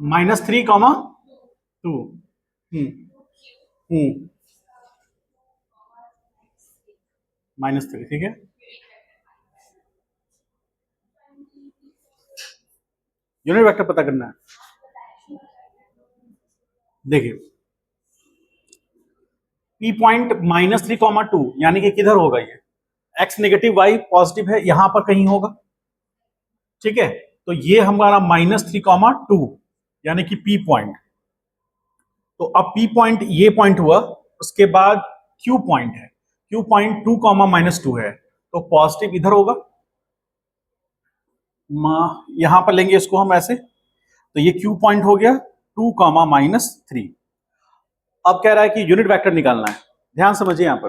-3, 2। -3, ठीक है। Unit vector पता करना है। देखिए P पॉइंट -3, 2 यानी कि किधर होगा ये, x नेगेटिव y पॉजिटिव है, यहां पर कहीं होगा, ठीक है। तो ये हमारा -3, 2 यानी कि P पॉइंट। तो अब P पॉइंट ये पॉइंट हुआ, उसके बाद Q पॉइंट है, Q पॉइंट 2, -2 है, तो पॉजिटिव इधर होगा, यहां पर लेंगे इसको हम ऐसे, तो ये Q पॉइंट हो गया 2, -3। अब कह रहा है कि यूनिट वेक्टर निकालना है। ध्यान समझिए यहां पर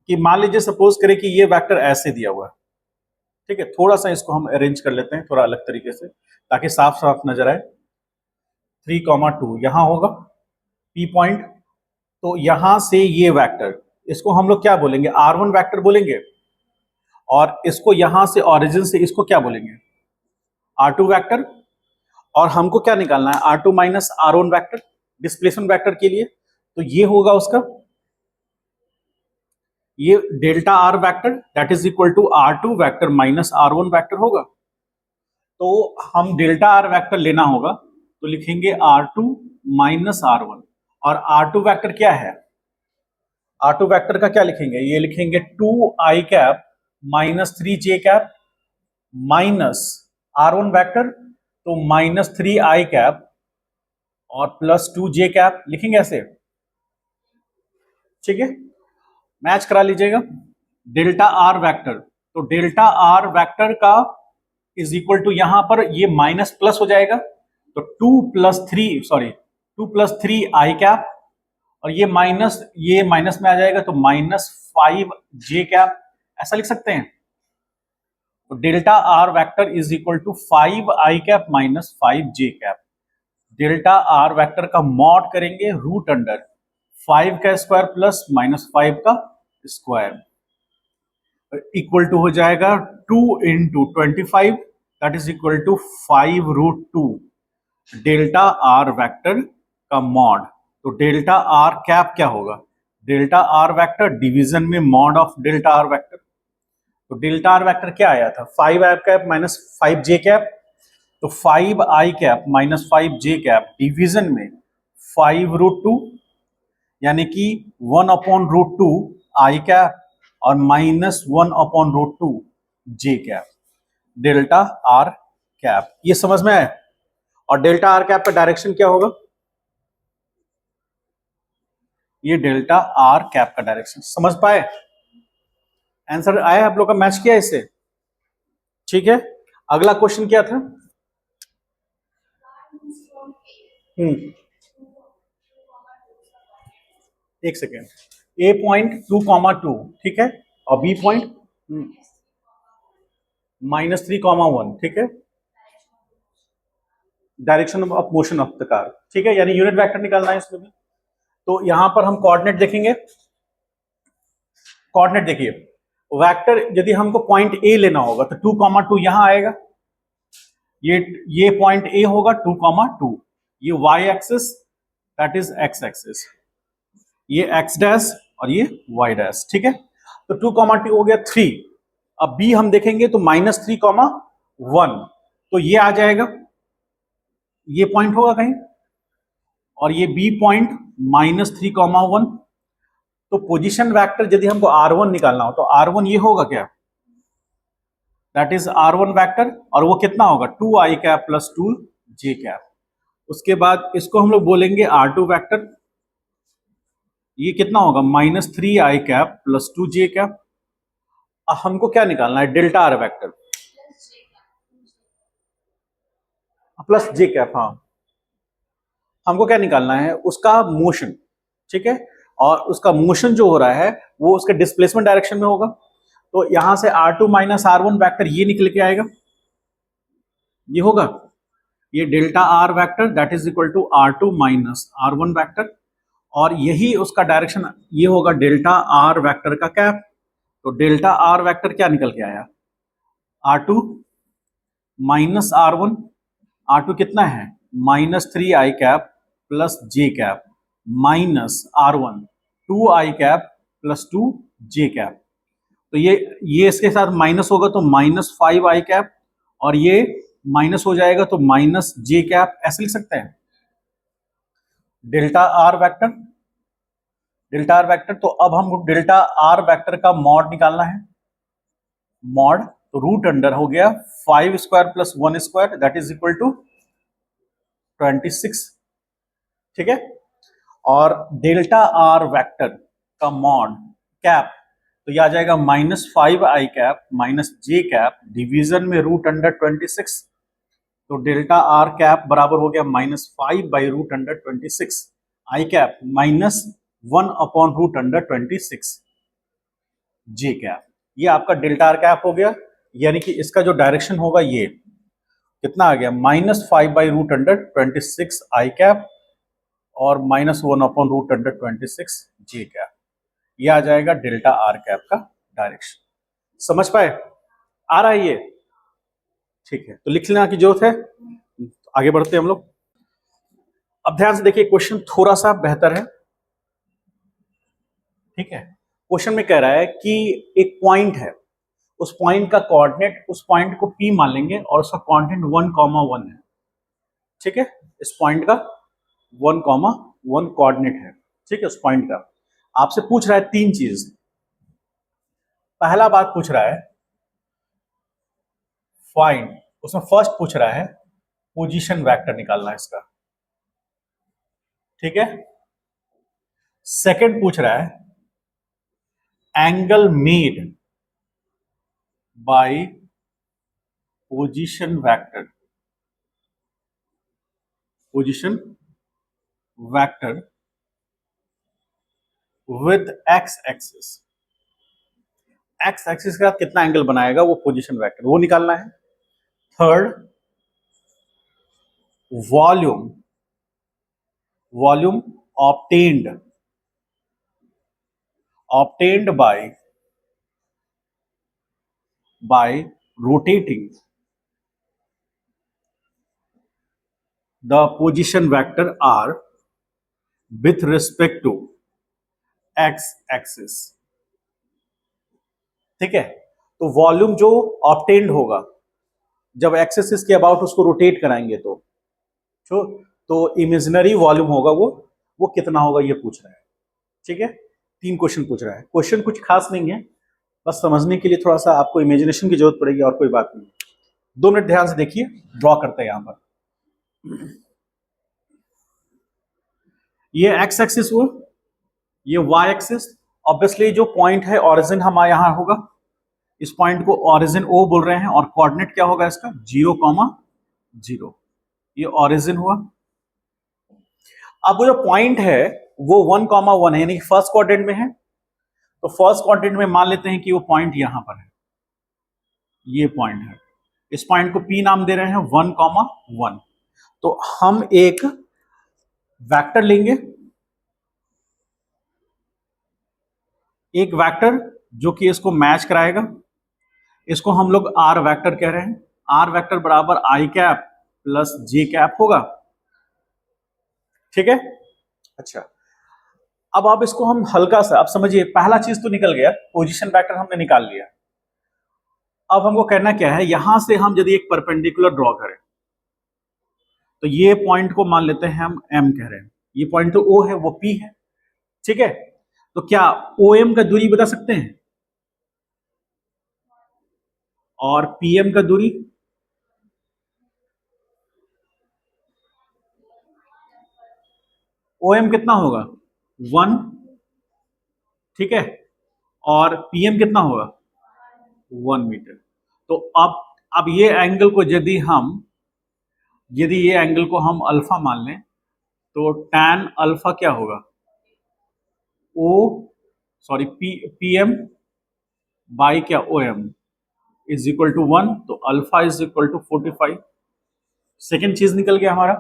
कि मान लीजिए सपोज करें कि ये वेक्टर ऐसे दिया हुआ है, ठीक है। थोड़ा सा इसको हम अरेंज कर लेते हैं थोड़ा अलग तरीके से ताकि साफ साफ नजर आए। 3, 2 यहां होगा P पॉइंट, तो यहां से ये वेक्टर, इसको हम लोग क्या बोलेंगे, R1 वेक्टर बोलेंगे, और इसको यहां से ओरिजिन से इसको क्या बोलेंगे, R2 वेक्टर। और हमको क्या निकालना है, R2 minus R1 vector displacement vector के लिए, तो ये होगा उसका, ये delta R vector that is equal to R2 vector minus R1 vector होगा। तो हम डेल्टा R वेक्टर लेना होगा, तो लिखेंगे R2 माइनस R1, और R2 वेक्टर क्या है, R2 वेक्टर का क्या लिखेंगे, ये लिखेंगे 2i cap minus 3j cap minus R1 vector, तो -3i कैप और प्लस 2j कैप लिखेंगे ऐसे, ठीक है। मैच करा लीजिएगा डेल्टा R वेक्टर, तो डेल्टा R वेक्टर का इज इक्वल टू, यहां पर ये माइनस प्लस हो जाएगा, तो 2 + 3 i कैप, और ये माइनस में आ जाएगा, तो -5j कैप, ऐसा लिख सकते हैं। तो delta R vector is equal to 5i cap minus 5j cap. Delta R vector का मॉड करेंगे रूट अंडर 5 का स्क्वायर प्लस -5 का स्क्वायर, इक्वल टू हो जाएगा 2 × 25 that is equal to 5√2 delta R vector का मॉड। तो डेल्टा R कैप क्या होगा, डेल्टा R वेक्टर डिवीजन में mod of delta R vector. तो डेल्टा R वेक्टर क्या आया था, 5i cap minus 5j cap, तो 5i cap minus 5j cap division में 5√2 यानी कि 1/√2 i कैप और -1/√2 j cap delta R cap. ये समझ में आया। और डेल्टा R कैप का डायरेक्शन क्या होगा, ये डेल्टा R कैप का डायरेक्शन, समझ पाए, आंसर आया आप लोग का, मैच किया इससे, ठीक है। अगला क्वेश्चन क्या था, एक सेकेंड, A पॉइंट 2, 2 ठीक है, और B पॉइंट -3, 1 ठीक है, direction of motion of the car, ठीक है, यानी यूनिट वेक्टर निकालना है इसमें भी। तो यहां पर हम कोऑर्डिनेट देखेंगे, कोऑर्डिनेट देखिए, वेक्टर यदि हमको पॉइंट A लेना होगा तो 2, 2 यहां आएगा, ये पॉइंट A होगा 2, 2, ये y axis that is x axis, ये x डैश और ये y डैश, ठीक है। तो 2, 2 हो गया 3। अब B हम देखेंगे तो -3, 1, तो ये आ जाएगा, ये पॉइंट होगा कहीं, और ये B पॉइंट -3, 1। तो पोजीशन वेक्टर यदि हमको R1 निकालना हो तो R1 ये होगा क्या, दैट इज R1 वेक्टर, और वो कितना होगा 2i cap plus 2j cap. उसके बाद इसको हम लोग बोलेंगे R2 वेक्टर, ये कितना होगा -3i cap plus 2j cap. हमको क्या निकालना है, delta R vector plus j cap, हाँ हमको क्या निकालना है, उसका मोशन, ठीक है, और उसका मोशन जो हो रहा है वो उसके डिस्प्लेसमेंट डायरेक्शन में होगा। तो यहां से R2 माइनस R1 वेक्टर ये निकल के आएगा, ये होगा, ये delta R vector that is equal to R2 minus R1 vector, और यही उसका डायरेक्शन ये होगा डेल्टा R वेक्टर का कैप। तो डेल्टा R वेक्टर क्या निकल के आया, R2 माइनस R1, R2 कितना है minus 3 i cap plus J cap minus R1 2i cap plus 2 j cap. तो ये इसके साथ माइनस होगा तो माइनस 5i कैप, और ये माइनस हो जाएगा तो माइनस जे कैप, ऐसे लिख सकते हैं। Delta R vector, delta R vector. तो अब हमको डेल्टा आर वेक्टर का मॉड निकालना है। मॉड तो रूट अंडर हो गया 5 square plus 1 square that is equal to 26, ठीक है। और डेल्टा आर वेक्टर का मॉड कैप तो ये आ जाएगा minus 5i cap minus j cap division में रूट अंडर 26। तो डेल्टा आर कैप बराबर हो गया minus 5 by root under 26 i cap minus 1 upon root under 26 j cap. ये आपका डेल्टा आर कैप हो गया, यानी कि इसका जो डायरेक्शन होगा ये कितना आ गया minus 5 by root under 26 i cap और minus 1 upon root under 26 j cap. ये आ जाएगा डेल्टा आर कैप का डायरेक्शन। समझ पाए? आ रहा है ये? ठीक है, तो लिख लेना की जरूरत है। आगे बढ़ते हैं हम लोग। अब ध्यान से देखिए, क्वेश्चन थोड़ा सा बेहतर है, ठीक है। क्वेश्चन में कह रहा है कि एक पॉइंट है, उस पॉइंट का कोऑर्डिनेट, उस पॉइंट को P मान लेंगे और उसका कोऑर्डिनेट 1,1 है, ठीक है। इस पॉइंट का 1,1 कोऑर्डिनेट है, ठीक है। उस पॉइंट का आपसे पूछ रहा है तीन चीज। पहला बात पूछ रहा है फाइंड, उसमें फर्स्ट पूछ रहा है पोजीशन वेक्टर निकालना है इसका, ठीक है। सेकंड पूछ रहा है angle made by position vector, position vector with x axis, x axis के साथ कितना एंगल बनाएगा वो पोजीशन वेक्टर, वो निकालना है। Third volume, volume obtained, obtained by rotating the position vector r with respect to x axis, ठीक है। तो वॉल्यूम जो ऑब्टेन्ड होगा जब एक्स एक्सिस के अबाउट उसको रोटेट कराएंगे तो इमेजिनरी वॉल्यूम होगा वो कितना होगा ये पूछ रहा है, ठीक है। तीन क्वेश्चन पूछ रहा है। क्वेश्चन कुछ खास नहीं है, बस समझने के लिए थोड़ा सा आपको इमेजिनेशन की जरूरत पड़ेगी और कोई बात नहीं। 2 मिनट ध्यान से देखिए, ड्रॉ करते हैं यहां पर। ये एक्स एक्सिस हुआ, ये वाई एक्सिस। ऑब्वियसली जो पॉइंट है ओरिजिन हमारे यहां होगा, इस पॉइंट को ओरिजिन ओ बोल रहे हैं और कोऑर्डिनेट क्या होगा इसका 0,0। ये ओरिजिन हुआ। अब वो जो पॉइंट है वो 1,1 है, यानी फर्स्ट क्वाड्रेंट में है। तो फर्स्ट क्वाड्रेंट में मान लेते हैं कि वो पॉइंट यहां पर है, ये पॉइंट है। इस पॉइंट को P नाम दे रहे हैं 1,1। तो हम एक वेक्टर लेंगे, एक वेक्टर जो कि इसको मैच कराएगा, इसको हम लोग आर वेक्टर कह रहे हैं। आर वेक्टर बराबर आई कैप प्लस जे कैप होगा, ठीक है। अच्छा, अब आप इसको हम हल्का सा, अब समझिए पहला चीज तो निकल गया, पोजीशन वेक्टर हमने निकाल लिया। अब हमको करना क्या है, यहां से हम यदि एक परपेंडिकुलर ड्रॉ करें तो ये पॉइंट को मान लेते हैं हम M कह रहे हैं, ये पॉइंट तो O है, वो P है, ठीक है। तो क्या OM का दूरी बता सकते हैं और PM का दूरी? OM कितना होगा 1, ठीक है, और PM कितना होगा 1 मीटर। तो अब ये एंगल को यदि ये एंगल को हम अल्फा मान लें तो tan अल्फा क्या होगा PM बाई क्या OM इज इक्वल टू 1, तो alpha is equal to 45। Second चीज निकल गया हमारा,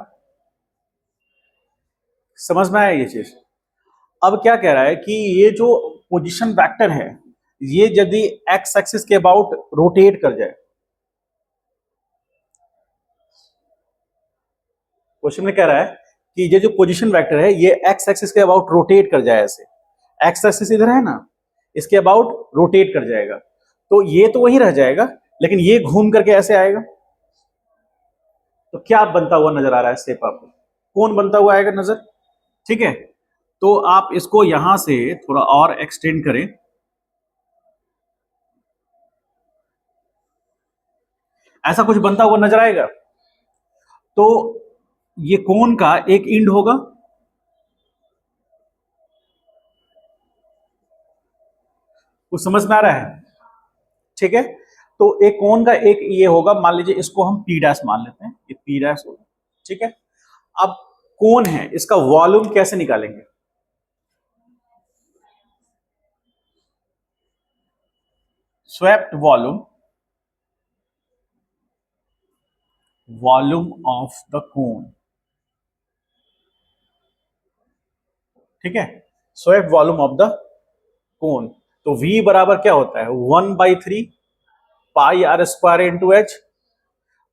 समझ में आया ये चीज। अब क्या कह रहा है कि ये जो पोजीशन वेक्टर है ये यदि एक्स एक्सिस के अबाउट रोटेट कर जाए, क्वेश्चन में कह रहा है कि ये जो पोजीशन वेक्टर है ये एक्स एक्सिस के अबाउट रोटेट कर जाए, ऐसे एक्स एक्सिस इधर है ना, इसके अबाउट रोटेट कर जाएगा, तो ये तो वही रह जाएगा लेकिन ये घूम करके ऐसे आएगा। तो क्या बनता हुआ नजर आ रहा है शेप आपको? कौन बनता हुआ आएगा नजर? ठीक है, तो आप इसको यहां से थोड़ा और एक्सटेंड करें, ऐसा कुछ बनता हुआ नजर आएगा। तो ये कोन का एक इंड होगा, कुछ समझ में आ रहा है? ठीक है, तो एक कोन का एक ये होगा, मान लीजिए इसको हम पी डैश मान लेते हैं, ये पी डैश होगा। ठीक है, अब कोन है, इसका वॉल्यूम कैसे निकालेंगे? Swept volume, volume of the cone. ठीक है, swept volume of the cone. तो V बराबर क्या होता है? 1/3 पाई आर स्क्वायर इंटू एच।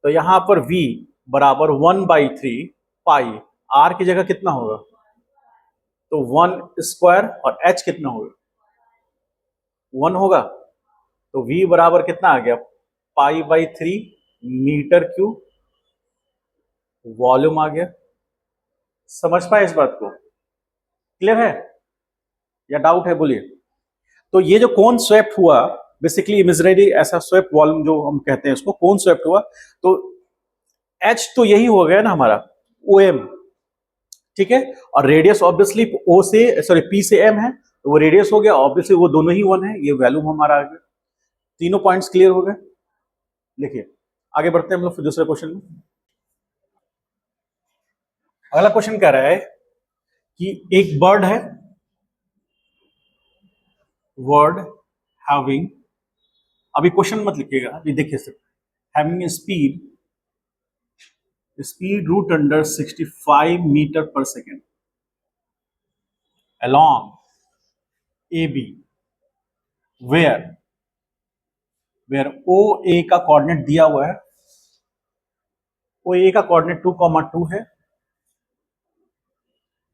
तो यहां पर V बराबर 1/3 पाई, आर की जगह कितना होगा? तो 1 स्क्वायर, और H कितना होगा? 1 होगा। तो V बराबर कितना आ गया? पाई/3 मीटर क्यूब वॉल्यूम आ गया। समझ पाए इस बात को? क्लियर है या डाउट है? बोलिए। तो ये जो कोन स्वेप्ट हुआ, बेसिकली इमेजिनरी ऐसा स्वेप्ट वॉल्यूम जो हम कहते हैं उसको कोन स्वेप्ट हुआ, तो H तो यही हो गया ना हमारा OM। ठीक है, और रेडियस ऑब्वियसली O से, सॉरी P से M है, तो वो रेडियस हो गया, ऑब्वियसली वो दोनों ही 1 है, ये वैल्यू हमारा आ गया। तीनों पॉइंट्स क्लियर हो गए। लिखिए, आगे बढ़ते हैं हम लोग फिर दूसरे क्वेश्चन में। अगला क्वेश्चन कह रहा है कि एक बर्ड है, वर्ड हैविंग, अभी क्वेश्चन मत लिखिएगा, अभी देखिए सिर्फ, having speed root under 65 metre per second along AB where OA का कोऑर्डिनेट दिया हुआ है, OA का कोऑर्डिनेट 2,2 है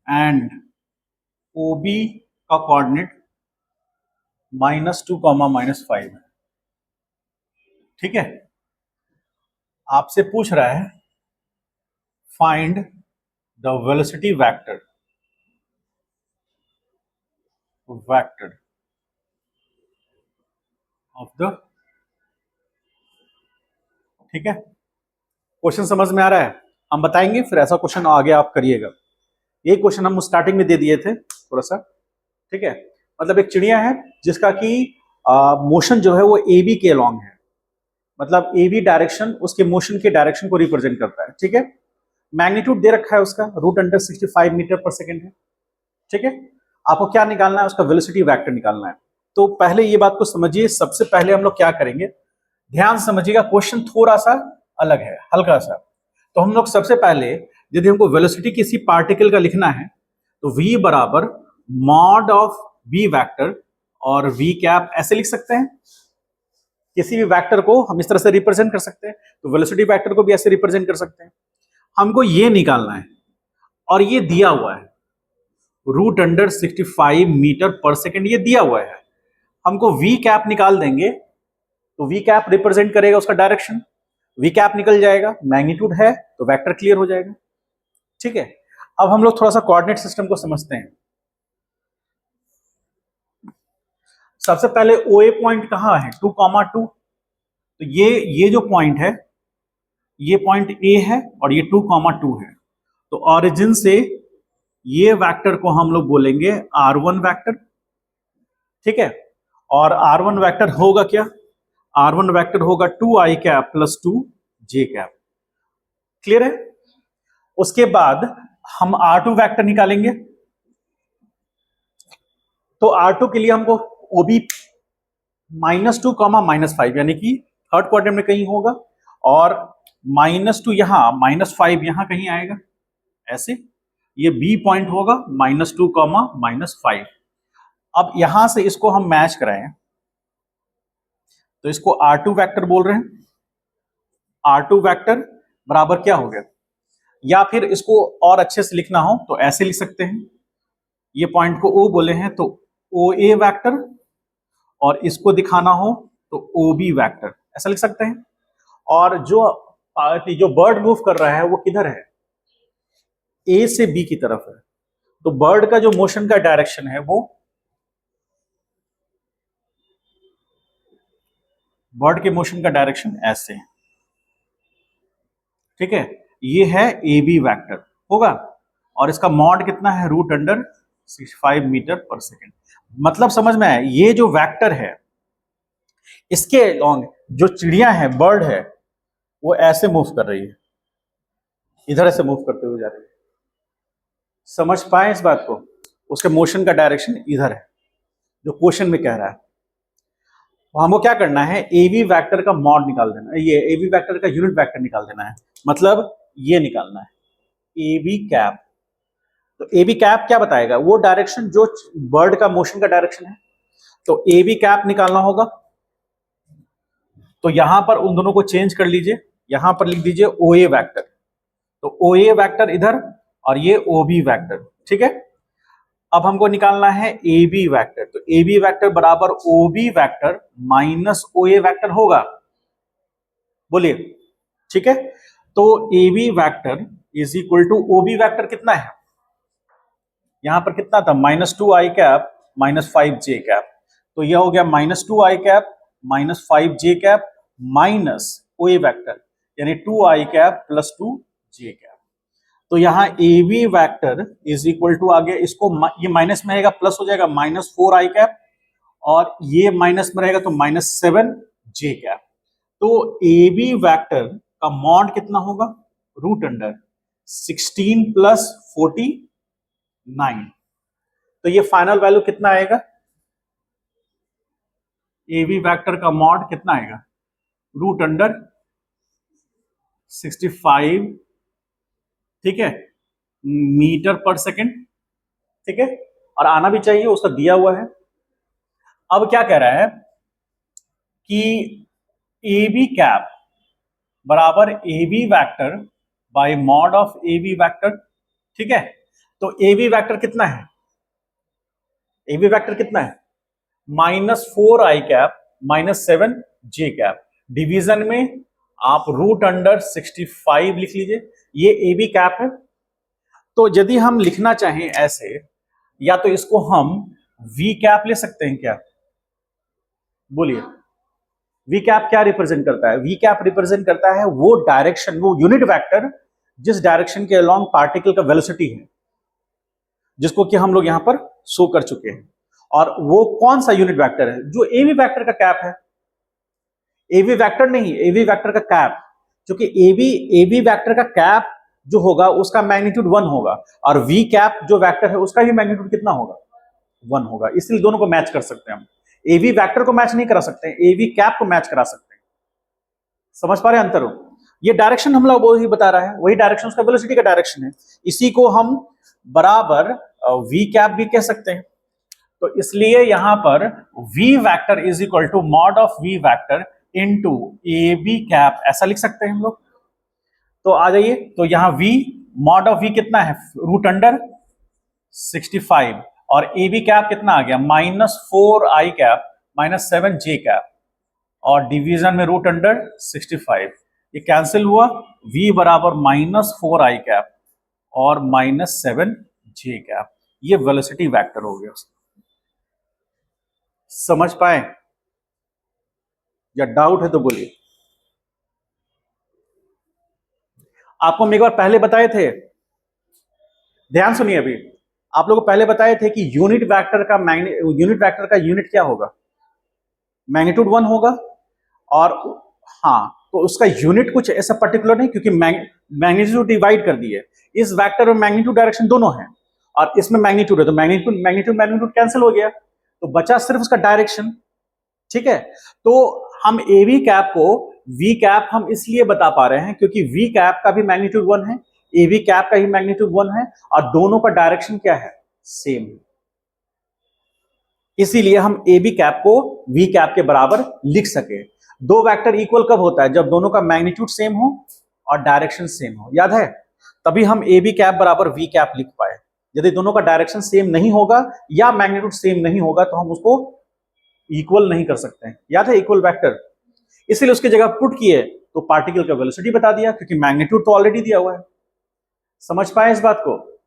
एंड OB का कोऑर्डिनेट -2, -5 है। ठीक है, आपसे पूछ रहा है find the velocity vector of the, ठीक है, क्वेश्चन समझ में आ रहा है? हम बताएंगे, फिर ऐसा क्वेश्चन आगे आप करिएगा। ये क्वेश्चन हम स्टार्टिंग में दे दिए थे थोड़ा सा। ठीक है, मतलब एक चिड़िया है जिसका कि मोशन जो है वो AB के अलॉन्ग है, मतलब AB डायरेक्शन उसके मोशन के डायरेक्शन को रिप्रेजेंट करता है। ठीक है, मैग्नीट्यूड दे रखा है उसका √65 मीटर पर सेकेंड है। ठीक है, आपको क्या निकालना है? उसका वेलोसिटी वेक्टर निकालना है। तो पहले ये बात को समझिए, सबसे पहले हम लोग क्या करेंगे, ध्यान समझिएगा, क्वेश्चन थोड़ा सा अलग है, हल्का सा। तो हम लोग सबसे पहले यदि हमको वेलोसिटी किसी पार्टिकल का लिखना है तो V बराबर मॉड ऑफ V वेक्टर और V कैप ऐसे लिख सकते हैं। किसी भी वेक्टर को हम इस तरह से रिप्रेजेंट कर सकते हैं, तो वेलोसिटी वेक्टर को भी ऐसे रिप्रेजेंट कर सकते हैं। हमको ये निकालना है और ये दिया हुआ है √65 मीटर पर सेकेंड, ये दिया हुआ है। हमको V कैप निकाल देंगे तो V कैप रिप्रेजेंट करेगा उसका डायरेक्शन, V कैप निकल जाएगा, मैग्नीट्यूड है तो वेक्टर क्लियर हो जाएगा। ठीक है, अब हम लोग थोड़ा सा कोऑर्डिनेट सिस्टम को समझते हैं। सबसे पहले OA पॉइंट कहां है? 2,2। तो ये जो पॉइंट है, ये पॉइंट A है और ये 2,2 है। तो ऑरिजिन से ये वेक्टर को हम लोग बोलेंगे R1 वेक्टर। ठीक है, और R1 वेक्टर होगा क्या? R1 वेक्टर होगा 2i cap plus 2j cap. Clear है? उसके बाद हम R2 वेक्टर निकालेंगे। तो R2 के लिए हमको OB -2, -5, यानी कि थर्ड क्वाड्रेंट में कहीं होगा, और -2 यहां, -5 यहां कहीं आएगा, ऐसे ये B पॉइंट होगा, -2, -5। अब यहां से इसको हम मैच कराएं तो इसको R2 वेक्टर बोल रहे हैं। R2 वेक्टर बराबर क्या हो गया? या फिर इसको और अच्छे से लिखना हो तो ऐसे लिख सकते हैं, ये पॉइंट को O बोले हैं तो ओ ए वैक्टर, और इसको दिखाना हो तो ओ बी वैक्टर, ऐसा लिख सकते हैं। और जो बर्ड मूव कर रहा है वो किधर है, ए से बी की तरफ है, तो बर्ड का जो मोशन का डायरेक्शन है वो, बर्ड के मोशन का डायरेक्शन ऐसे है, ठीक है। ये है ए बी वैक्टर होगा, और इसका मॉड कितना है, root under 65 metre per second. मतलब समझ में आया, ये जो वैक्टर है इसके लॉन्ग जो चिड़िया है, बर्ड है, वो ऐसे मूव कर रही है, इधर ऐसे मूव करते हुए जा रही है। समझ पाए इस बात को, उसके मोशन का डायरेक्शन इधर है जो क्वेश्चन में कह रहा है। तो हमको क्या करना है, ए बी वैक्टर का मॉड निकाल देना है, ये ए बी वैक्टर का यूनिट वैक्टर निकाल देना है, मतलब ये निकालना है ए बी कैप। तो ए बी कैप क्या बताएगा, वो डायरेक्शन जो बर्ड का मोशन का डायरेक्शन है, तो ए बी कैप निकालना होगा। तो यहां पर उन दोनों को चेंज कर लीजिए, यहां पर लिख दीजिए ओ ए वैक्टर, तो ओ ए वैक्टर इधर और ये ओ बी वैक्टर, ठीक है। अब हमको निकालना है ए बी वैक्टर, तो ए बी वैक्टर बराबर O B vector minus O A vector होगा, बोलिए, ठीक है। तो A B vector is equal to O B vector कितना है, यहां पर कितना था, -2 आई कैप -5 जे कैप, तो यह हो गया -2 i cap -5 j cap minus O A vector यानी 2 आई कैप +2 जे कैप। तो यहाँ A B vector is equal to, आगे इसको ये माइनस में रहेगा प्लस हो जाएगा -4 आई कैप, और ये माइनस में रहेगा तो -7 जे कैप। तो ए बी वैक्टर का मॉड कितना होगा, रूट अंडर 16 + 49, तो ये फाइनल वैल्यू कितना आएगा, ए बी वैक्टर का मॉड कितना आएगा, रूट अंडर 65, ठीक है, मीटर पर सेकेंड, ठीक है, और आना भी चाहिए, उसका दिया हुआ है। अब क्या कह रहा है कि ए बी कैप बराबर A B vector by mod of A B vector, ठीक है। तो ए बी वैक्टर कितना है, ए बी वैक्टर कितना है, -4 आई कैप -7 जे कैप, डिवीजन में आप रूट अंडर 65 लिख लीजिए, ये ए बी कैप है। तो यदि हम लिखना चाहें ऐसे, या तो इसको हम वी कैप ले सकते हैं क्या, बोलिए, वी कैप क्या रिप्रेजेंट करता है, वी कैप रिप्रेजेंट करता है वो डायरेक्शन, वो यूनिट वेक्टर जिस डायरेक्शन के अलोंग पार्टिकल का वेलोसिटी है, जिसको कि हम लोग यहां पर शो कर चुके हैं। और वो कौन सा यूनिट वेक्टर है, जो ए वी वैक्टर का कैप है, ए वी वैक्टर नहीं, ए वी वैक्टर का कैप, क्योंकि ए वी वैक्टर का कैप जो होगा उसका मैग्नीट्यूड 1 होगा, और वी कैप जो वेक्टर है उसका भी मैग्नीट्यूड कितना होगा, 1 होगा, इसलिए दोनों को मैच कर सकते हैं हम। ए वी वैक्टर को मैच नहीं करा सकते, ए वी कैप को मैच करा सकते हैं। समझ पा रहे हैं अंतर हो, ये डायरेक्शन हम लोग वही बता रहा है, वही डायरेक्शन उसका वेलोसिटी का डायरेक्शन है, इसी को हम बराबर वी कैप भी कह सकते हैं। तो इसलिए यहां पर v vector is equal to mod of v vector into A B cap, ऐसा लिख सकते हैं हम लोग। तो आ जाइए, तो यहां v मॉड ऑफ v कितना है, रूट अंडर 65, और ए बी कैप कितना आ गया, -4 आई कैप -7 जे कैप, और डिवीजन में रूट अंडर 65, ये कैंसिल हुआ, v बराबर -4 आई कैप और -7 जे कैप, ये वेलोसिटी वेक्टर हो गया। समझ पाए या डाउट है तो बोलिए। आपको हम एक बार पहले बताए थे, ध्यान सुनिए, अभी आप लोगों को पहले बताए थे कि यूनिट वेक्टर का यूनिट क्या होगा, मैग्नीट्यूड 1 होगा, और हाँ, तो उसका यूनिट कुछ ऐसा पर्टिकुलर नहीं, क्योंकि मैग्नीट्यूड डिवाइड कर दिए, इस वेक्टर में मैग्नीट्यूड डायरेक्शन दोनों है, और इसमें मैग्नीट्यूड है, तो मैग्नीट्यूड कैंसिल हो गया, तो बचा सिर्फ उसका डायरेक्शन, ठीक है। तो हम ए वी कैप को वी कैप हम इसलिए बता पा रहे हैं क्योंकि वी कैप का भी मैग्नीट्यूड 1 है, ए वी कैप का ही मैग्नीट्यूड 1 है, और दोनों का डायरेक्शन क्या है, सेम है, इसीलिए हम ए बी कैप को वी कैप के बराबर लिख सके। दो वेक्टर इक्वल कब होता है, जब दोनों का मैग्नीट्यूड सेम हो और डायरेक्शन सेम हो, याद है, तभी हम ए बी कैप बराबर वी कैप लिख पाए। यदि दोनों का डायरेक्शन सेम नहीं होगा या मैग्नीट्यूड सेम नहीं होगा तो हम उसको इक्वल नहीं कर सकते हैं। याद है इक्वल वेक्टर, इसलिए उसकी जगह पुट किए तो पार्टिकल का वेलोसिटी बता दिया, क्योंकि मैग्नीट्यूड तो ऑलरेडी दिया हुआ है। समझ पाए इस बात को?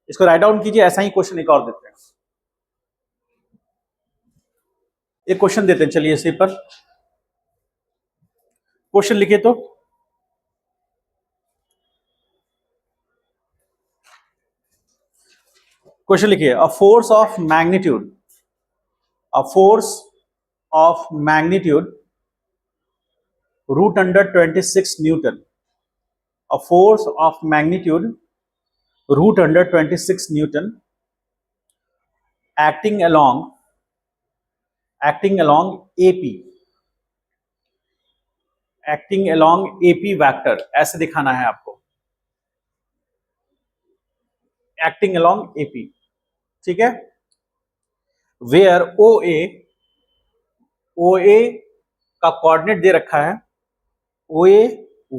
इसको राइट डाउन कीजिए। ऐसा ही क्वेश्चन एक और देते हैं, एक क्वेश्चन देते हैं, चलिए इसी पर क्वेश्चन लिखिए। तो क्वेश्चन लिखिए, a force of magnitude, a force of magnitude root under 26 newton, a force of magnitude root under 26 newton acting along AP, acting along AP vector, ऐसे दिखाना है आपको, acting along AP, ठीक है। where OA का coordinate दे रखा है OA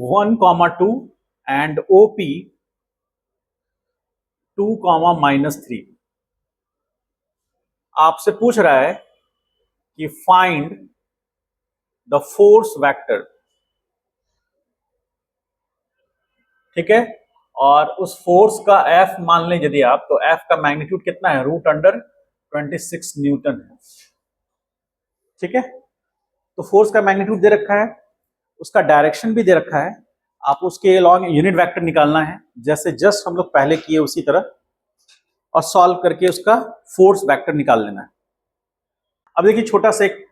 1,2 and OP 2,-3। आपसे पूछ रहा है कि फाइंड द फोर्स वेक्टर, ठीक है। और उस फोर्स का F मान लें यदि आप, तो F का मैग्नीट्यूड कितना है, रूट अंडर 26 न्यूटन है, ठीक है। तो फोर्स का मैग्नीट्यूड दे रखा है, उसका डायरेक्शन भी दे रखा है, आप उसके अलॉन्ग यूनिट वेक्टर निकालना है, जैसे जस्ट हम लोग पहले किए उसी तरह, और सॉल्व करके उसका फोर्स वेक्टर निकाल लेना है। अब देखिए छोटा सा एक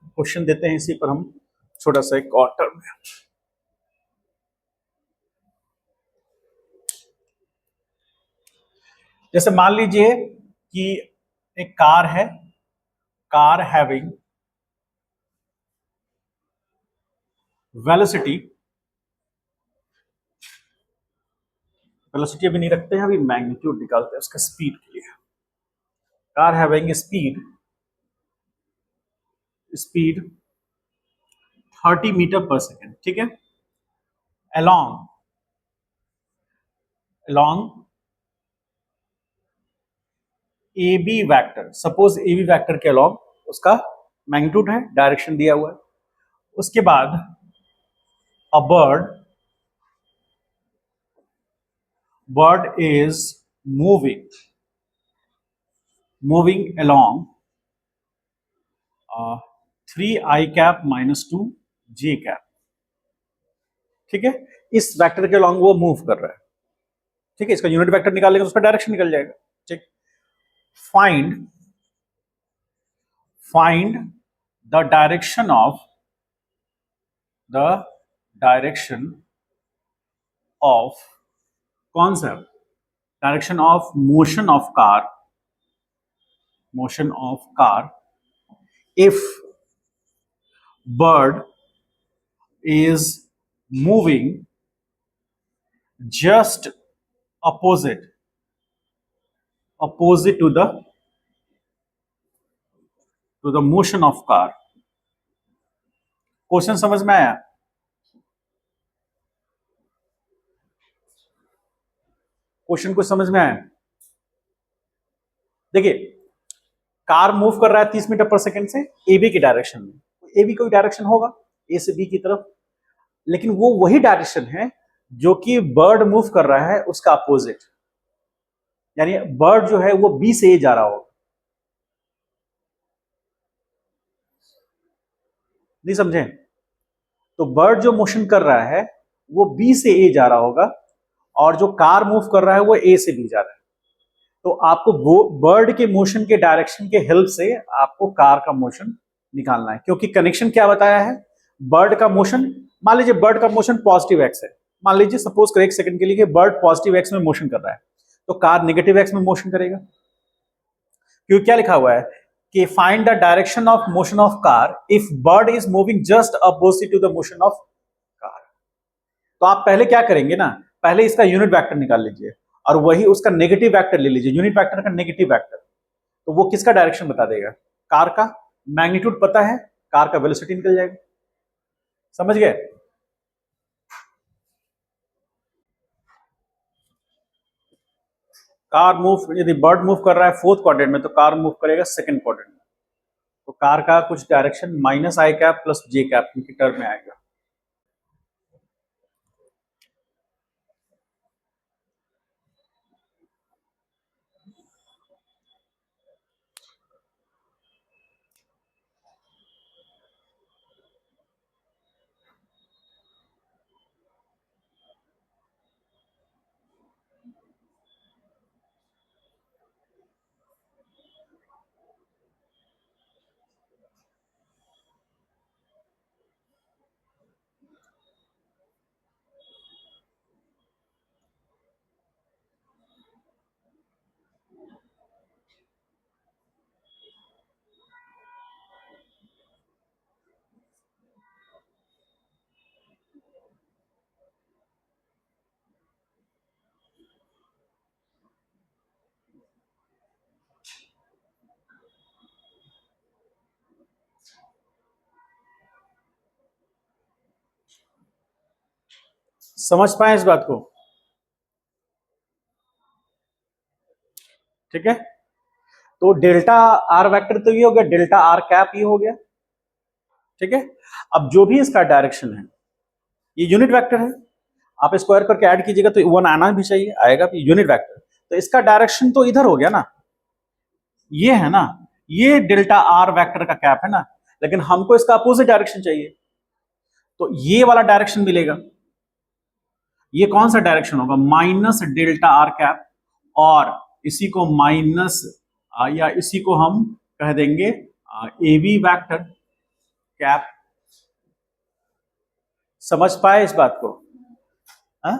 क्वेश्चन देते हैं, इसी पर हम छोटा सा एक और टर्म है। जैसे मान लीजिए कि एक कार है, कार हैविंग वेलोसिटी अभी नहीं रखते हैं, अभी मैग्नीट्यूड निकालते हैं उसका स्पीड के लिए। Car having speed 30 metre per second, ठीक है, along AB vector, suppose AB vector के अलॉन्ग उसका मैग्नीट्यूड है, डायरेक्शन दिया हुआ है। उसके बाद अ bird is moving along 3i cap minus 2 j cap, ठीक है। इस वेक्टर के अलॉन्ग वो मूव कर रहा है, ठीक है। इसका यूनिट वेक्टर निकालेंगे तो उसका डायरेक्शन निकल जाएगा, ठीक। फाइंड द डायरेक्शन ऑफ कौन सा, direction of motion of car if bird is moving just opposite to the motion of car। Question समझ में आया? क्वेश्चन को समझ में आया? देखिए कार मूव कर रहा है 30 मीटर पर सेकंड से AB की डायरेक्शन में, AB कोई डायरेक्शन होगा A से B की तरफ, लेकिन वो वही डायरेक्शन है जो कि बर्ड मूव कर रहा है उसका अपोजिट, यानी बर्ड जो है वो B से A जा रहा होगा। नहीं समझे? तो बर्ड जो मोशन कर रहा है वो B से A जा रहा होगा, और जो कार मूव कर रहा है वो A से B जा रहा है। तो आपको बर्ड के मोशन के डायरेक्शन के हेल्प से आपको कार का मोशन निकालना है, क्योंकि कनेक्शन क्या बताया है, बर्ड का मोशन, मान लीजिए बर्ड का मोशन पॉजिटिव एक्स है, मान लीजिए सपोज कर एक सेकंड के लिए कि बर्ड पॉजिटिव एक्स में मोशन कर रहा है, तो कार नेगेटिव एक्स में मोशन करेगा, क्योंकि क्या लिखा हुआ है कि find the direction of motion of car if bird is moving just opposite to the motion of car. तो आप पहले क्या करेंगे ना, पहले इसका यूनिट वेक्टर निकाल लीजिए और वही उसका नेगेटिव वेक्टर ले लीजिए, यूनिट वेक्टर का नेगेटिव वेक्टर, तो वो किसका डायरेक्शन बता देगा, कार का। मैग्नीट्यूड पता है, कार का वेलोसिटी निकल जाएगा। समझ गए? कार मूव, यदि बर्ड मूव कर रहा है फोर्थ क्वाड्रेंट में तो कार मूव करेगा सेकंड क्वाड्रेंट में। तो कार का कुछ डायरेक्शन माइनस आई कैप प्लस जे कैप की टर्म में आएगा। समझ पाए इस बात को? ठीक है, तो डेल्टा आर वेक्टर तो ये हो गया, डेल्टा आर कैप ये हो गया। ठीक है, अब जो भी इसका डायरेक्शन है ये यूनिट वेक्टर है, आप स्क्वायर करके ऐड कीजिएगा तो वन आना भी चाहिए, आएगा भी यूनिट वेक्टर। तो इसका डायरेक्शन तो इधर हो गया ना, ये है ना, ये डेल्टा आर वेक्टर का कैप है ना, लेकिन हमको इसका अपोजिट डायरेक्शन चाहिए, तो ये वाला डायरेक्शन मिलेगा। ये कौन सा डायरेक्शन होगा? माइनस डेल्टा आर कैप, और इसी को माइनस या इसी को हम कह देंगे ए बी वेक्टर कैप। समझ पाए इस बात को? हा?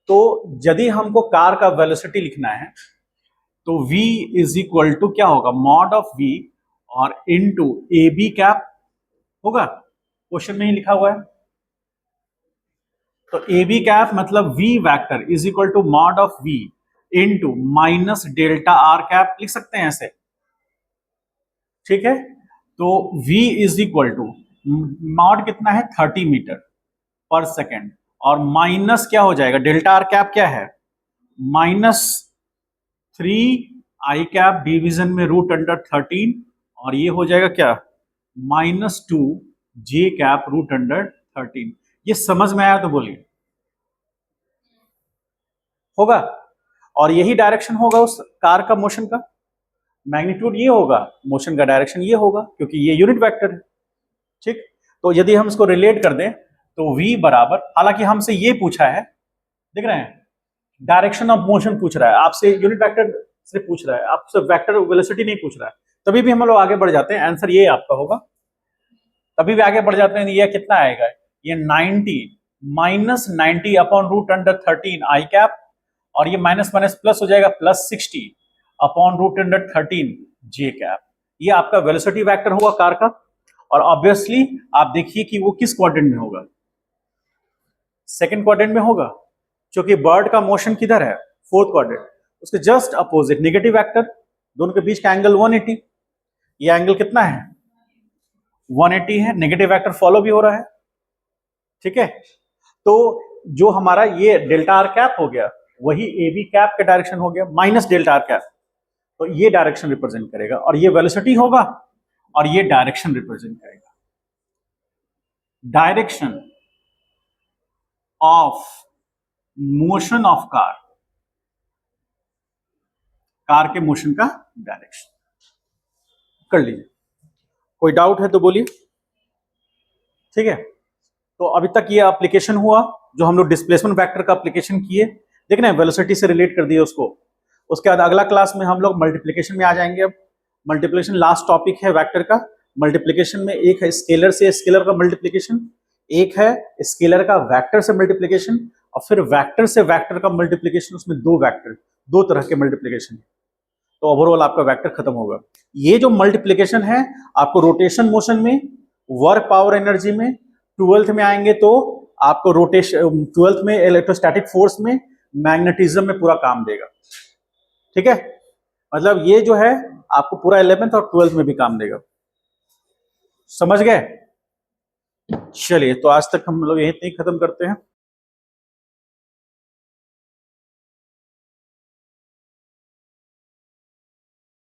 तो यदि हमको कार का वेलोसिटी लिखना है तो v इज इक्वल टू क्या होगा? मॉड ऑफ v और इनटू ए बी कैप होगा, क्वेश्चन में ही लिखा हुआ है। तो ए बी कैप मतलब v vector is equal to mod of v into minus delta R cap, लिख सकते हैं ऐसे। ठीक है, तो v is equal to mod कितना है? 30 मीटर पर सेकेंड, और माइनस क्या हो जाएगा? डेल्टा आर कैप क्या है? माइनस 3 आई कैप डिवीजन में रूट अंडर 13, और ये हो जाएगा क्या? Minus 2 j cap root under 13। ये समझ में आया तो बोलिए, होगा? और यही डायरेक्शन होगा उस कार का मोशन का, मैग्नीट्यूड ये होगा, मोशन का डायरेक्शन ये होगा, क्योंकि ये यूनिट वेक्टर है। ठीक, तो यदि हम इसको रिलेट कर दें तो v बराबर, हालांकि हमसे ये पूछा है, देख रहे हैं, डायरेक्शन ऑफ मोशन पूछ रहा है आपसे, यूनिट वेक्टर से पूछ रहा है आपसे, वेक्टर वेलोसिटी नहीं पूछ रहा है। तभी भी हम लोग आगे बढ़ जाते हैं, आंसर ये आपका होगा। तभी भी आगे बढ़ जाते हैं, ये कितना आएगा? ये 90 माइनस 90 अपॉन रूट अंडर 13 आई कैप, और ये माइनस माइनस प्लस हो जाएगा, प्लस 60 अपॉन रूट अंडर 13 जे कैप। ये आपका वेलोसिटी वेक्टर होगा कार का। और ऑब्वियसली आप देखिए कि वो किस क्वाड्रेंट में होगा? सेकंड क्वाड्रेंट में होगा, क्योंकि बर्ड का मोशन किधर है? Fourth quadrant. उसके जस्ट अपोजिट नेगेटिव वेक्टर, दोनों के बीच का एंगल 180। ये एंगल कितना है? 180 है, नेगेटिव वेक्टर फॉलो भी हो रहा है। ठीक है, तो जो हमारा ये डेल्टा आर कैप हो गया, वही ए बी कैप का डायरेक्शन हो गया, माइनस डेल्टा आर कैप। तो ये डायरेक्शन रिप्रेजेंट करेगा, और ये वेलोसिटी होगा, और ये डायरेक्शन रिप्रेजेंट करेगा। Direction of motion of car, car के मोशन का डायरेक्शन कर लीजिए। कोई डाउट है तो बोलिए। ठीक है, तो अभी तक ये एप्लीकेशन हुआ जो हम लोग डिस्प्लेसमेंट वेक्टर का एप्लीकेशन किए, देख रहे हैं, वेलोसिटी से रिलेट कर दिए उसको। उसके बाद अगला क्लास में हम लोग मल्टीप्लिकेशन में आ जाएंगे। अब मल्टीप्लिकेशन लास्ट टॉपिक है वेक्टर का। मल्टीप्लिकेशन में एक है स्केलर से स्केलर का मल्टीप्लिकेशन, एक है स्केलर का वेक्टर से मल्टीप्लिकेशन, और फिर वेक्टर से वेक्टर का मल्टीप्लिकेशन। उसमें दो वेक्टर, दो तरह के मल्टीप्लिकेशन, तो ओवरऑल आपका वेक्टर खत्म होगा। ये जो मल्टीप्लिकेशन है आपको रोटेशन मोशन में, वर्क पावर एनर्जी में, 12th में आएंगे तो आपको रोटेशन, 12th में इलेक्ट्रोस्टैटिक फोर्स में, मैग्नेटिज्म में पूरा काम देगा। ठीक है, मतलब ये जो है आपको पूरा 11th और 12th में भी काम देगा। समझ गए? चलिए, तो आज तक हम लोग यहीं खत्म करते हैं।